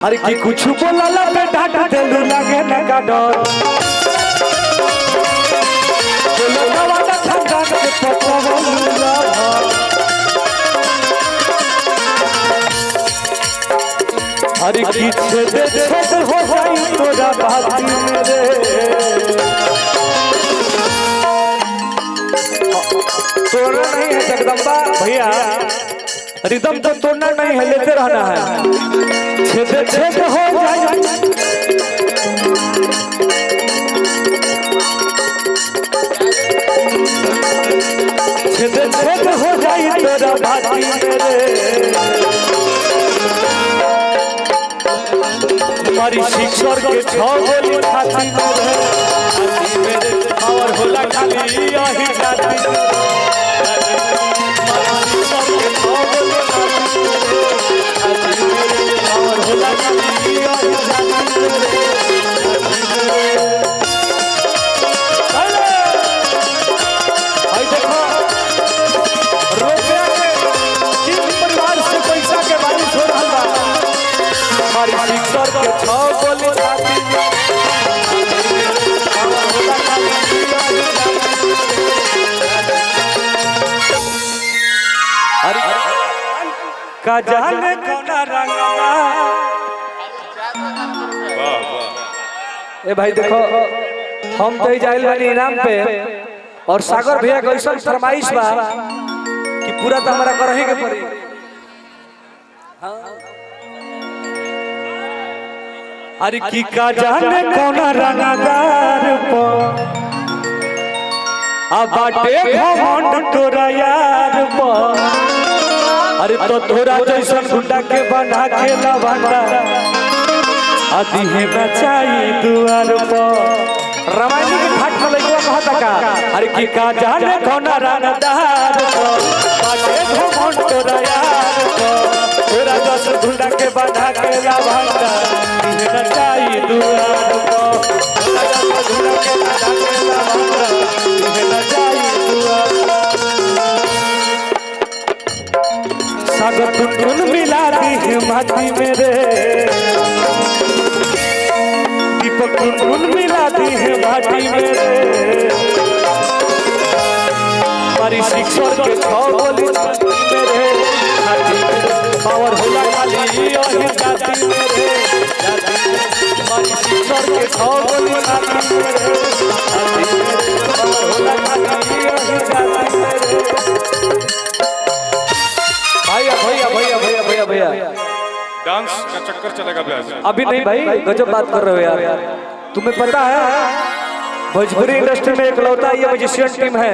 अरे की कुछ बोला लगे डांट देलू लगे न का डर चलो नवादा ठंडा के पकड़ूंगा अरे की छेद हो जाई तोरा बाती मेरे तोड़ना नहीं है जगदम्बा भैया रिदम तो तोड़ना नहीं है लेते रहना है छेद हो जाए छेद हो जाए तोरा बाती मेरे हमारी शिक्षर के छह गोली छाती मेरे और होला खाली यही जाती का जाने कौना रंगवा ए भाई देखो हम तो जाइल वाली इनाम पे और सागर भैया का ऐसा फरमाइश बा कि पूरा तो हमारा करही के पड़ी अरे की का जाने कौना रंगदार पो आ बाटे घमंड तोरा यार पो अरे तो तोरा जैसन गुंडा के बना के लवंडा आदि है नचाई दुआर पर रामायण के घाट में लइका कहता का अरे की का जाने कौना रंगदार बाटे घमंड तोरा यार तोरा जैसन गुंडा के बना के लवंडा है नचाई दुआर पर तोरा जैसन गुंडा के बना के लवंडा है नचाई दुआर सागर टुन मिला दी है माटी मेरे दीपक टुन मिला दी है माटी मेरे हमारी शिक्षक के छह गोली मेरे पावर होला खाली और जाती मेरे हमारी शिक्षक के छह गोली मेरे पावर होला खाली और जाती मेरे भैया डांस का चक्कर चलेगा भैया अभी नहीं भाई गजब बात कर रहे हो यार तुम्हें पता है भोजपुरी इंडस्ट्री में इकलौता ये म्यूजिशियन टीम है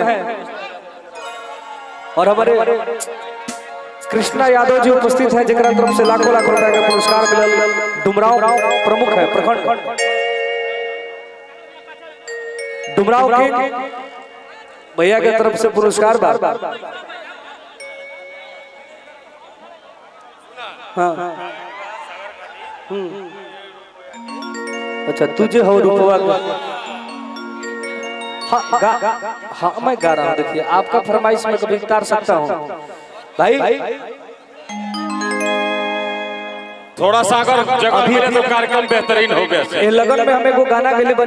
और हमारे कृष्णा यादव जी उपस्थित है जिनका तरफ से लाखों लाख रुपए का पुरस्कार मिलल डुमराव प्रमुख है प्रखंड डुमराव के भैया के तरफ से पुरस्कार बार हाँ अच्छा तुझे हो रूपवा हाँ मैं गा रहा हूँ देखिए आपका फरमाइश में कभी उतार सकता हूँ भाई थोड़ा सा अगर जगह मिले तो कार्यक्रम बेहतरीन हो गया लगन में हमें को गाना के लिए बने